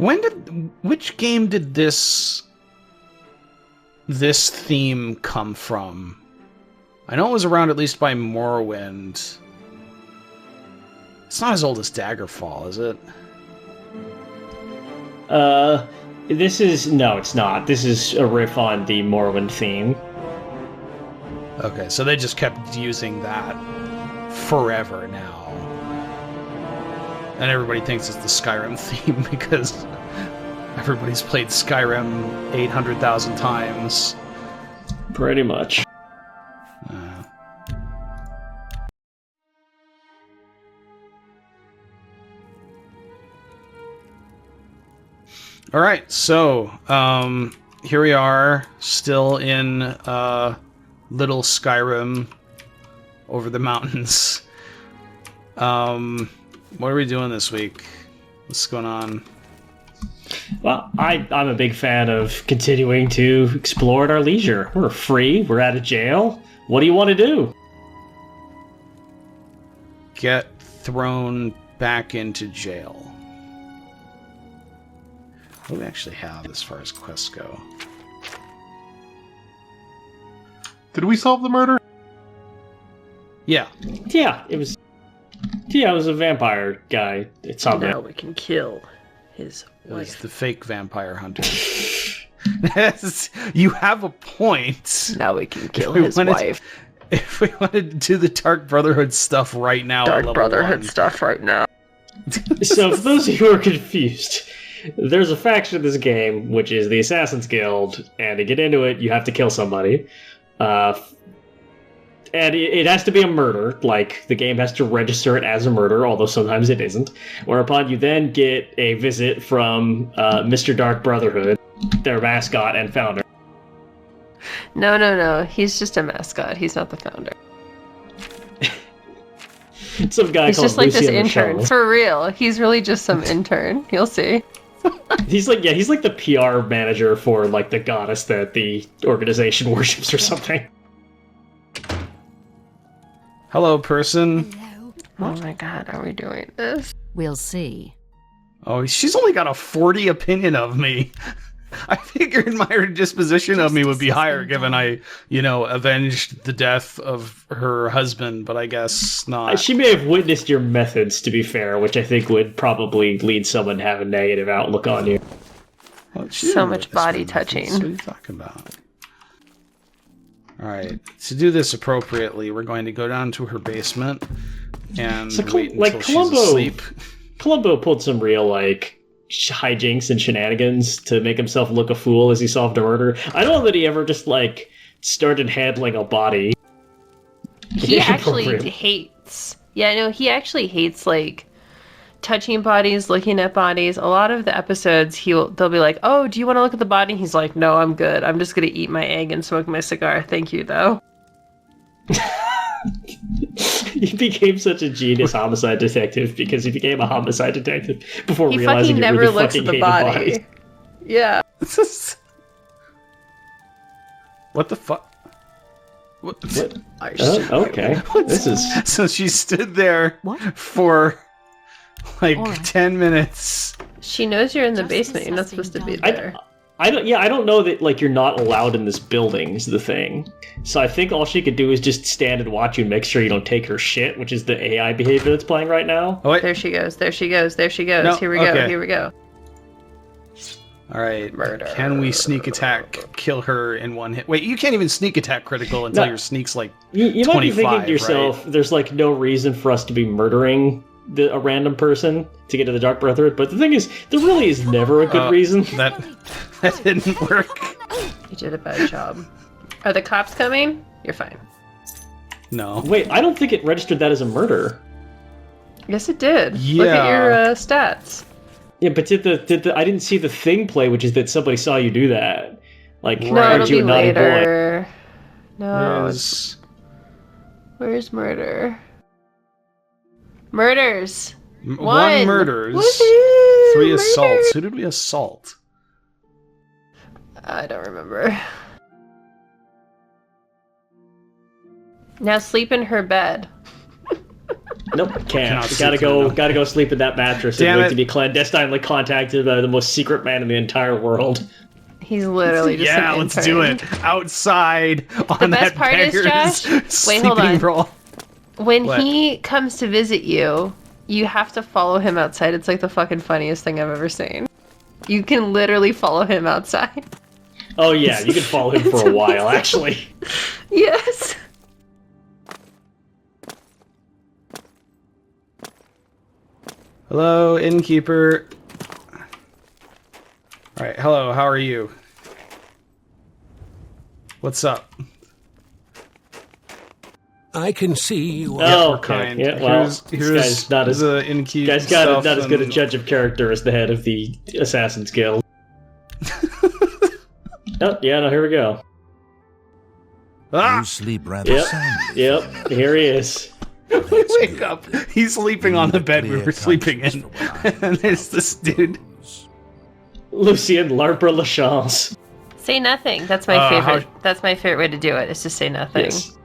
Which game did this theme come from? I know it was around at least by Morrowind. It's not as old as Daggerfall, is it? No, it's not. This is a riff on the Morrowind theme. Okay, so they just kept using that forever now. And everybody thinks it's the Skyrim theme because everybody's played Skyrim 800,000 times. Pretty much. All right, so here we are, still in little Skyrim over the mountains. What are we doing this week? What's going on? Well, I'm a big fan of continuing to explore at our leisure. We're free. We're out of jail. What do you want to do? Get thrown back into jail. What do we actually have as far as quests go? Did we solve the murder? Yeah. Yeah, it was a vampire guy. It's on Now we can kill his It was wife. the fake vampire hunter. You have a point. Now we can kill If we his wanted- wife. If we wanted to do the Dark Brotherhood stuff right now, at Dark level Brotherhood 1. stuff right now. So, for those of you who are confused, there's a faction in this game, which is the Assassin's Guild, and to get into it, you have to kill somebody. And it has to be a murder, like, the game has to register it as a murder, although sometimes it isn't. Whereupon you then get a visit from Mr. Dark Brotherhood, their mascot and founder. No. He's just a mascot. He's not the founder. Some guy He's called just like this Lucian intern. Michel. For real. He's really just some intern. You'll see. He's like the PR manager for, like, the goddess that the organization worships or something. Hello, person. Oh my god, are we doing this? We'll see. Oh, she's only got a 40 opinion of me. I figured my disposition of me would be higher given I, avenged the death of her husband, but I guess not. She may have witnessed your methods, to be fair, which I think would probably lead someone to have a negative outlook on you. Well, So much body touching. What are you talking about? Alright, to do this appropriately, we're going to go down to her basement and wait until she's asleep. Columbo pulled some real, hijinks and shenanigans to make himself look a fool as he solved a murder. I don't know that he ever just, started handling a body. He actually hates... Yeah, no, he actually hates, touching bodies, looking at bodies. A lot of the episodes, they'll be like, oh, do you want to look at the body? He's like, no, I'm good. I'm just going to eat my egg and smoke my cigar. Thank you, though. He became such a genius homicide detective because he became a homicide detective before He realizing fucking he never really looks fucking at the hated body. bodies. Yeah. What the fuck? What? Okay. This is... So she stood there What? for All right. 10 minutes. She knows you're in the Justice basement. You're not has been supposed to be done. there. I don't know that you're not allowed in this building is the thing. So I think all she could do is just stand and watch you and make sure you don't take her shit, which is the AI behavior that's playing right now. Oh, wait. There she goes. There she goes. There she goes. No, Here we go. okay. Here we go. All right. Murder. Can we sneak attack, kill her in one hit? Wait, you can't even sneak attack critical until No. your sneak's You might be thinking 25, to yourself, right? there's no reason for us to be murdering a random person to get to the Dark Brotherhood. But the thing is, there really is never a good reason. That didn't work. You did a bad job. Are the cops coming? You're fine. No. Wait, I don't think it registered that as a murder. Yes, it did. Look at Yeah. your stats. Yeah, but did the I didn't see the thing play, which is that somebody saw you do that. Right. No, aren't it'll you be a naughty boy? later. No. There's- Where's murder? Murders. One murders, Woohoo! 3 assaults. Murder! Who did we assault? I don't remember. Now sleep in her bed. Nope, can't. Cannot Gotta go sleep in that mattress Damn and wait it. to be clandestinely contacted by the most secret man in the entire world. He's literally just Yeah, an let's intern. do it. Outside on The that best part is, beggar's Josh, wait, hold sleeping on. roll. When What? he comes to visit you, you have to follow him outside. It's like the fucking funniest thing I've ever seen. You can literally follow him outside. Oh yeah, you can follow him for a while, actually. Yes. Hello, innkeeper. All right, hello, how are you? What's up? I can see you. Oh, We're okay. kind. Yeah, well, here's this guy's not as the innkeep guy's stuff not as good a and- judge of character as the head of the Assassin's Guild. Oh, yeah, no, here we go. Ah! You sleep rather Yep, soundly. yep, here he is. Wake up! He's sleeping on the bed we were sleeping in, and there's this dude. Lucien Larper Lachance. Say nothing. That's my favorite. That's my favorite way to do it. Is to say nothing. Yes.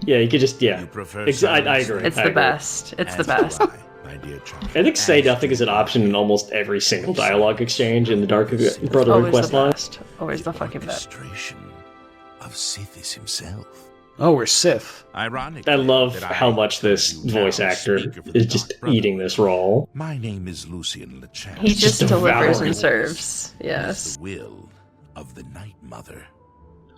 Yeah, you could just, yeah. You prefer I agree. It's I the agree. best. It's the As best. do I, my dear child. I think say nothing is an option in almost every single dialogue exchange in the Dark Brotherhood Always quest the line. best. Always the fucking best. Orchestration of Sithis himself. Oh, we're Sith. Ironically, I love that how I, much this you voice now actor speak of the is just Dark eating Brotherhood. this role. My name is Lucien Lechance. He just Just delivers devouring. and serves. It is Yes. the will of the Night Mother.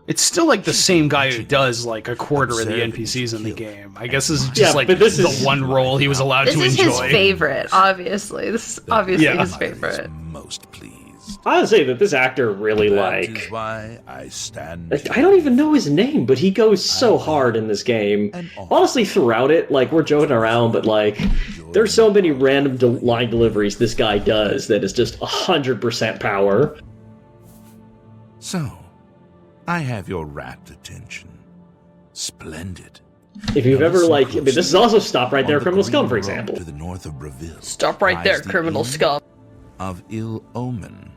It's still like the same guy who does like a quarter of the NPCs in the game. I guess this is just like but this the is- one role he was allowed This to is enjoy. his favorite, obviously. This is obviously Yeah. his Mother is favorite. most pleased. I would say that this actor really That is like why I stand. I don't even know his name, but he goes so hard in this game. Honestly, throughout it, like, we're joking around, but, like, there's so many random line deliveries this guy does that is just 100% power. So, I have your rapt attention. Splendid. If you've ever, like, I mean, this is also Stop Right On There, the Criminal green Scum, for road example. To the north of Breville. Stop right there, lies the criminal inn scum. Of ill omen.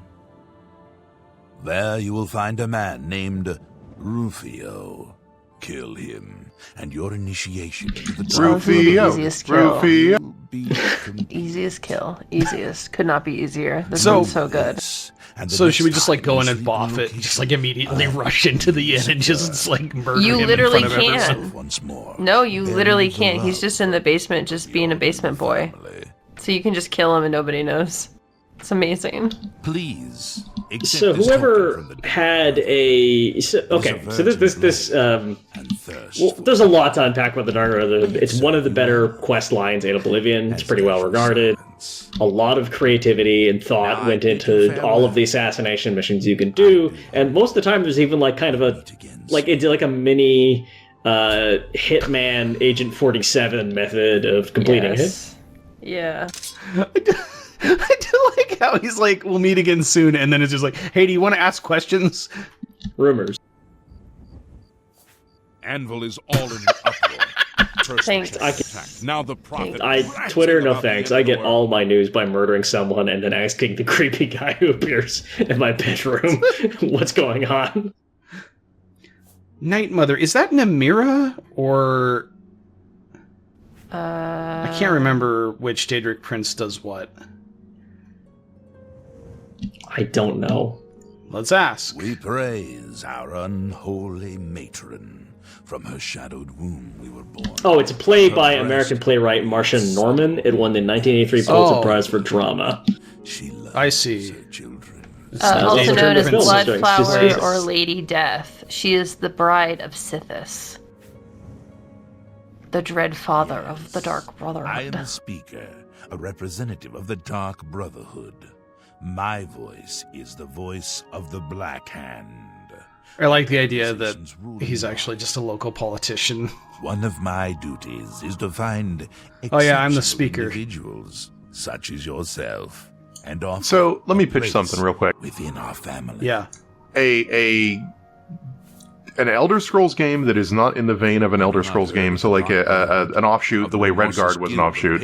There you will find a man named Rufio. Kill him, and your initiation into the dark Rufio. Easiest kill. Rufio. will be complete. Easiest kill. Easiest. Could not be easier. This So- one's so good. This, and the So next should we just like time go you in and sleep boff a it, and just location, like immediately rush into the inn and just like murder You him literally in front of can. everyone? once more. No, you Bury literally the can't. He's love just in the basement, just being a basement boy. family. So you can just kill him and nobody knows. It's amazing. Please. accept So this whoever token from the had a... okay, so this and thirst well, for there's a lot to unpack with the Dark Brotherhood. It's one of the better quest lines in Oblivion. It's pretty well regarded. A lot of creativity and thought went into all of the assassination missions you can do, and most of the time there's even like kind of a like it's like a mini Hitman Agent 47 method of completing it. Yes. Yeah. I do like how he's like, "We'll meet again soon," and then it's just like, "Hey, do you want to ask questions?" Rumors. Anvil is all in an uproar. First Thanks. attack. Now the prophet. Twitter, no about the thanks. end I of the get world. all my news by murdering someone and then asking the creepy guy who appears in my bedroom what's going on. Night Mother, is that Namira or I can't remember which Daedric Prince does what. I don't know. Let's ask. We praise our unholy matron. From her shadowed womb we were born. Oh, it's a play by Her American breast playwright Marcia Norman. It won the 1983 Pulitzer Oh. Prize for Drama. She loves I see. her children. Also Daedric known as Prince. Bloodflower Jesus. or Lady Death. She is the bride of Sithis. The dread father of the Dark I am Brotherhood. the speaker, a representative of the Dark Brotherhood. My voice is the voice of the Black Hand. I like the idea that he's actually just a local politician. One of my duties is to find Oh, yeah, I'm the exceptional speaker. individuals such as yourself, and offer So let me pitch grace something real quick. within our family. Yeah. A an Elder Scrolls game that is not in the vein of an Elder Scrolls game, so like an offshoot, the way Redguard was an offshoot.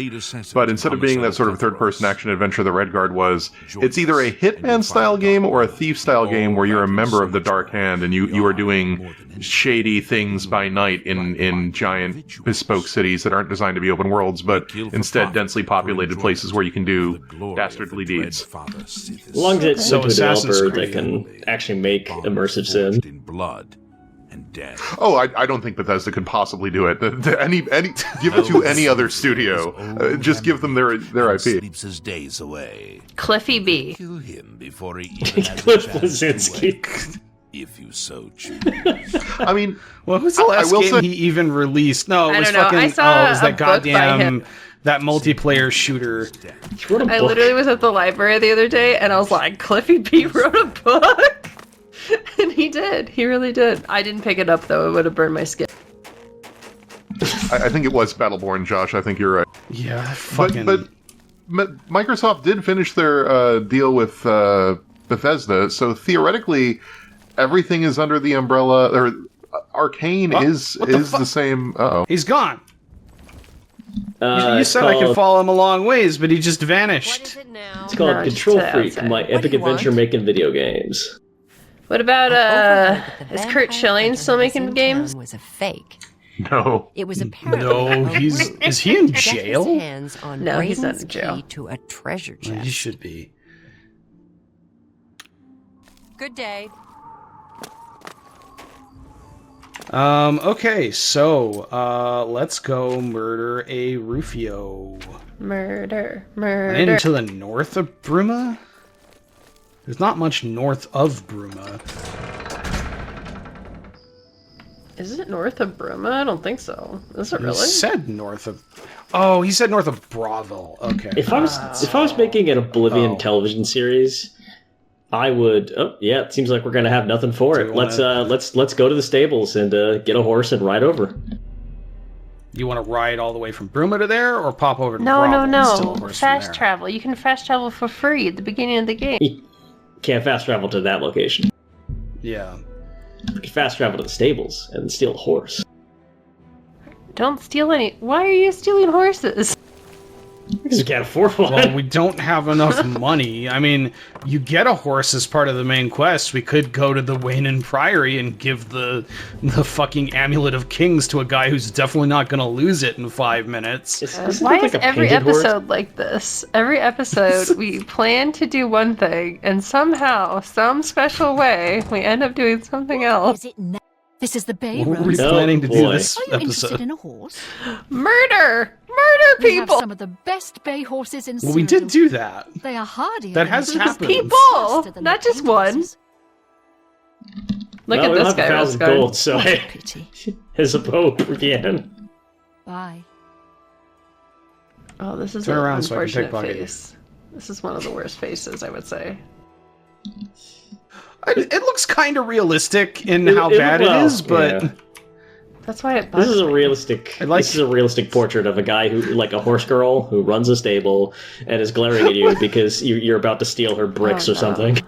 But instead of being that sort of third-person action adventure that Redguard was, it's either a Hitman-style game or a Thief-style game where you're a member of the Dark Hand and you are doing shady things by night in giant bespoke cities that aren't designed to be open worlds, but instead densely populated places where you can do dastardly deeds. As long as it's so a developer that can actually make immersive sim. Blood and death. Oh, I don't think Bethesda could possibly do it. Any give it to any other studio. Just give them their IP. Sleeps his days away. Cliffy B. Kill him before he even has Cliff a chance to Blazinski. wake, if you so choose. I mean, What was the last will game say- he even released? No, it I was don't know. fucking. I saw it was a that book by goddamn him. that multiplayer shooter. He wrote a I book. literally was at the library the other day, and I was like, Cliffy B wrote a book? And he did. He really did. I didn't pick it up, though. It would have burned my skin. I think it was Battleborn, Josh. I think you're right. Yeah, fucking. But Microsoft did finish their deal with Bethesda, so theoretically, everything is under the umbrella. Or Arcane is the same. Uh-oh. He's gone. You said I could follow him a long ways, but he just vanished. it now? It's called Control Freak, my epic do you adventure want? making video games. What about, is Kurt Schilling still making games? Was a fake. No. It was apparently No, is he in jail? Hands on No, he's not in Brayden's jail. key to a treasure Well, chest. he should be. Good day. Okay, so let's go murder a Rufio. Murder. Into the north of Bruma? There's not much north of Bruma. Is it north of Bruma? I don't think so. Is it He really? said north of. Oh, he said north of Bravo. Okay. If I was making an Oblivion television series, I would. Oh yeah, it seems like we're gonna have nothing for Do it. you Let's wanna- let's go to the stables and get a horse and ride over. You want to ride all the way from Bruma to there, or pop over to No, Bravo no, and steal a no. horse from Fast there? travel. You can fast travel for free at the beginning of the game. You can't fast travel to that location. Yeah. You can fast travel to the stables and steal a horse. Don't steal any. Why are you stealing horses? Because you can't afford one. Well, we don't have enough money. I mean, you get a horse as part of the main quest. We could go to the Wayne Priory and give the fucking Amulet of Kings to a guy who's definitely not going to lose it in 5 minutes. Why like is a every painted horse? episode like this? Every episode, we plan to do one thing, and somehow, some special way, we end up doing something else. Is it now? This is the Bay What were we Rose. Oh, planning to do boy. this Are you interested episode? in a horse? Murder! Murder We have people! some of the best bay horses in Well, we did Cyrodiil. do that. They are hardy. That has happened. People! Not just one. Look Well, at we don't this have guy. 1,000 Roscoe. gold, so What a pity. his Pope again. Bye. Oh, this is Turn an around so I can unfortunate pickpocket you. face. This is one of the worst faces, I would say. It looks kind of realistic in It- how it- bad well, it is, but yeah. That's why it This bugs is a me. realistic. I like- This is a realistic portrait of a guy who, like a horse girl, who runs a stable and is glaring at you because you're about to steal her bricks Oh, or no. something.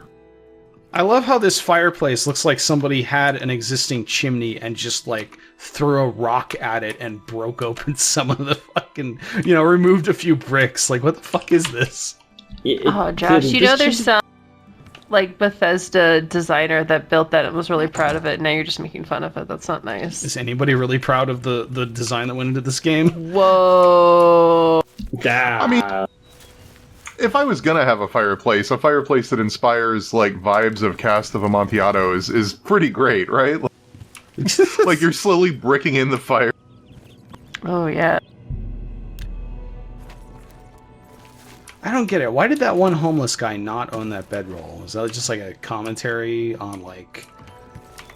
I love how this fireplace looks like somebody had an existing chimney and just like threw a rock at it and broke open some of the fucking, removed a few bricks. Like, what the fuck is this? Oh, Josh, you know there's some like Bethesda designer that built that and was really proud of it, and now you're just making fun of it. That's not nice. Is anybody really proud of the design that went into this game? Whoa. I mean, if I was gonna have a fireplace that inspires like vibes of Cast of Amontillado is pretty great, right? Like you're slowly bricking in the fire. Oh, yeah. I don't get it. Why did that one homeless guy not own that bedroll? Was that just like a commentary on like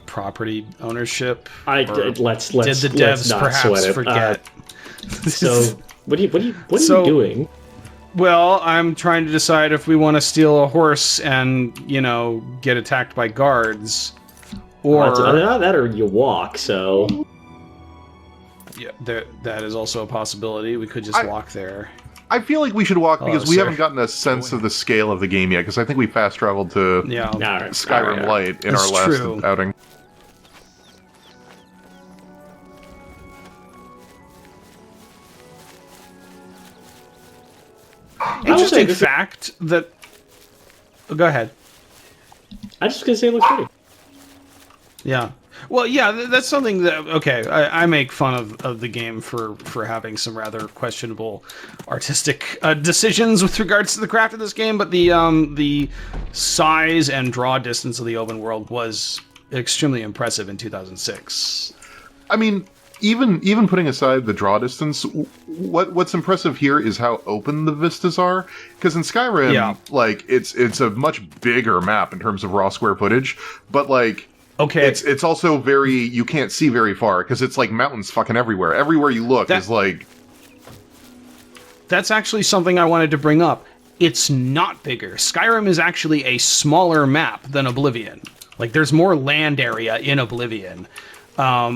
property ownership? Or let's did the devs not perhaps sweat it. forget? So what are So- you doing? Well, I'm trying to decide if we want to steal a horse and get attacked by guards, or That or you walk. So yeah, that is also a possibility. We could just walk there. I feel like we should walk because we sir. haven't gotten a sense of the scale of the game yet. Because I think we fast traveled to Yeah, Skyrim Light in That's our last true. outing. Interesting fact that... Oh, go ahead. I was just gonna say it looks pretty. Yeah. Well, yeah, that's something that... Okay, I make fun of the game for having some rather questionable artistic decisions with regards to the craft of this game, but the size and draw distance of the open world was extremely impressive in 2006. I mean, even putting aside the draw distance, what's impressive here is how open the vistas are. Because in Skyrim, like, it's a much bigger map in terms of raw square footage, but like... Okay. It's also you can't see very far, because it's like mountains fucking everywhere. Everywhere you look is like... That's actually something I wanted to bring up. It's not bigger. Skyrim is actually a smaller map than Oblivion. Like, there's more land area in Oblivion,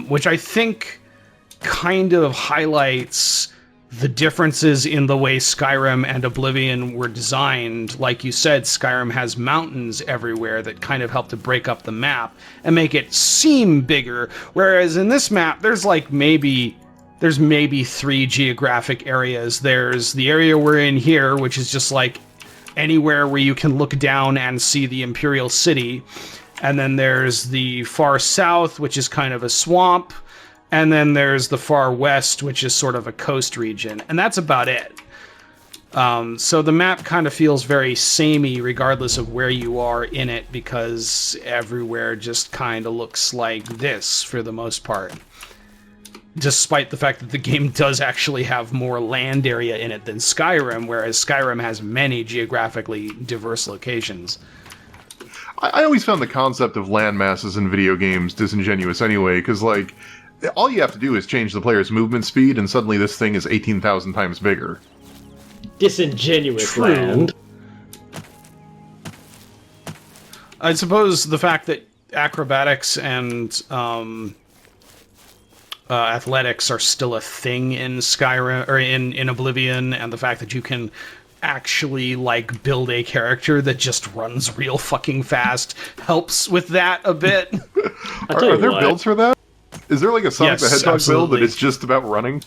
which I think kind of highlights the differences in the way Skyrim and Oblivion were designed. Like you said, Skyrim has mountains everywhere that kind of help to break up the map and make it seem bigger. Whereas in this map, there's maybe 3 geographic areas. There's the area we're in here, which is just like anywhere where you can look down and see the Imperial City. And then there's the far south, which is kind of a swamp. And then there's the far west, which is sort of a coast region. And that's about it. So the map kind of feels very samey regardless of where you are in it, because everywhere just kind of looks like this for the most part. Despite the fact that the game does actually have more land area in it than Skyrim, whereas Skyrim has many geographically diverse locations. I always found the concept of land masses in video games disingenuous anyway, because, like, all you have to do is change the player's movement speed, and suddenly this thing is 18,000 times bigger. Disingenuous land. I suppose the fact that acrobatics and athletics are still a thing in Skyrim or in Oblivion, and the fact that you can actually like build a character that just runs real fucking fast helps with that a bit. Are there builds for that? Is there like a Sonic the Hedgehog build that it's just about running?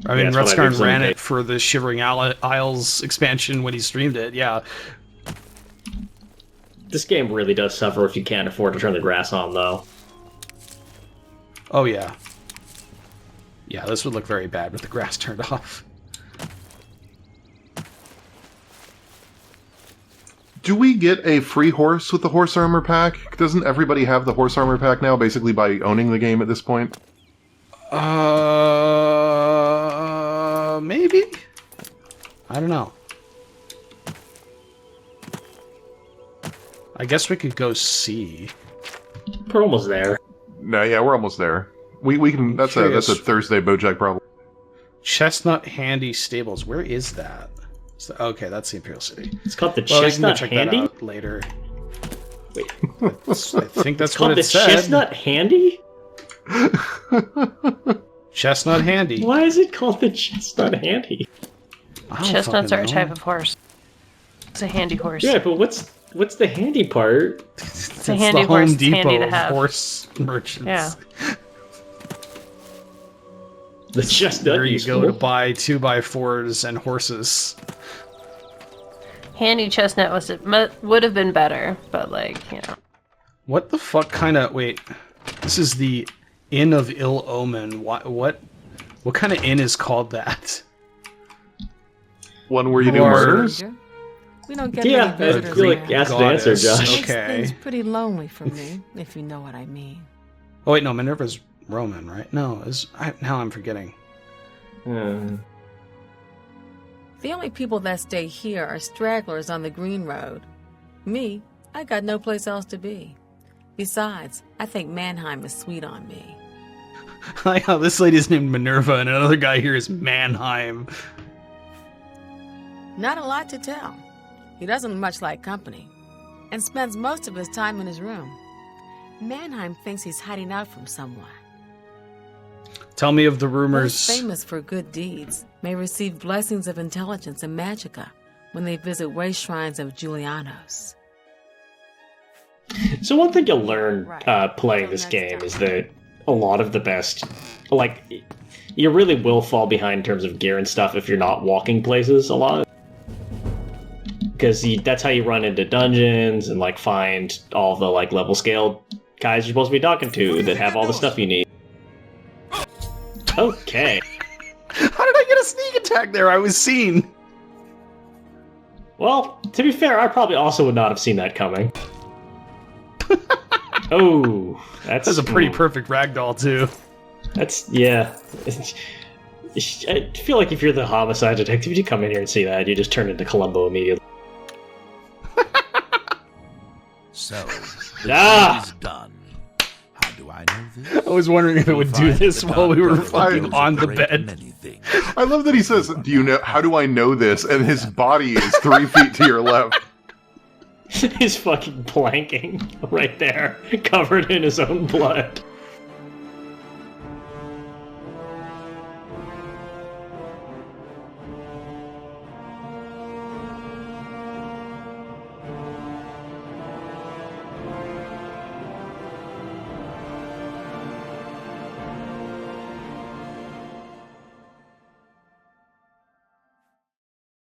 I mean, Rutskarn ran it for the Shivering Isles expansion when he streamed it, yeah. This game really does suffer if you can't afford to turn the grass on, though. Oh, yeah. Yeah, this would look very bad with the grass turned off. Do we get a free horse with the horse armor pack? Doesn't everybody have the horse armor pack now, basically by owning the game at this point? Maybe? I don't know. I guess we could go see. We're almost there. No, yeah, we're almost there. We can. That's a Thursday BoJack problem. Chestnut Handy Stables. Where is that? Okay, that's the Imperial City. It's called the Chestnut Handy? That out later. Wait. I think that's what it said. Chestnut Handy? Chestnut Handy. Why is it called the Chestnut Handy? Chestnuts are a type of horse. It's a handy horse. Yeah, but what's the handy part? It's a handy the horse. Home Depot handy to have. Horse merchants. Yeah. The Chestnut. Where you go to buy 2x4s and horses. Handy chestnut would have been better, but like, you know. What the fuck kind of... Wait. This is the Inn of Ill Omen. What kind of inn is called that? One where you do murders? We don't get I any feel like you asked the answer, Josh. Okay. It's pretty lonely for me, if you know what I mean. Oh wait, no, Minerva's Roman, right? No, now I'm forgetting. Hmm. The only people that stay here are stragglers on the Green Road. Me, I got no place else to be. Besides, I think Mannheim is sweet on me. Like how this lady's named Minerva and another guy here is Mannheim. Not a lot to tell. He doesn't much like company, and spends most of his time in his room. Mannheim thinks he's hiding out from someone. Tell me of the rumors. Those famous for good deeds may receive blessings of intelligence and magicka when they visit waste shrines of Julianos. So one thing you'll learn playing this game is that a lot of the best, like, you really will fall behind in terms of gear and stuff if you're not walking places a lot. because that's how you run into dungeons and like find all the like level scale guys you're supposed to be talking to that have all the stuff you need. Okay. How did I get a sneak attack there? I was seen. Well, to be fair, I probably also would not have seen that coming. Oh, that's a pretty perfect ragdoll too. That's yeah. I feel like if you're the homicide detective, you come in here and see that, you just turn into Columbo immediately. So, the deed is done. How do I know this? I was wondering if it would do this while we were fucking on the bed. I love that he says, "Do you know? How do I know this?" And his body is 3 feet to your left. He's fucking planking right there, covered in his own blood.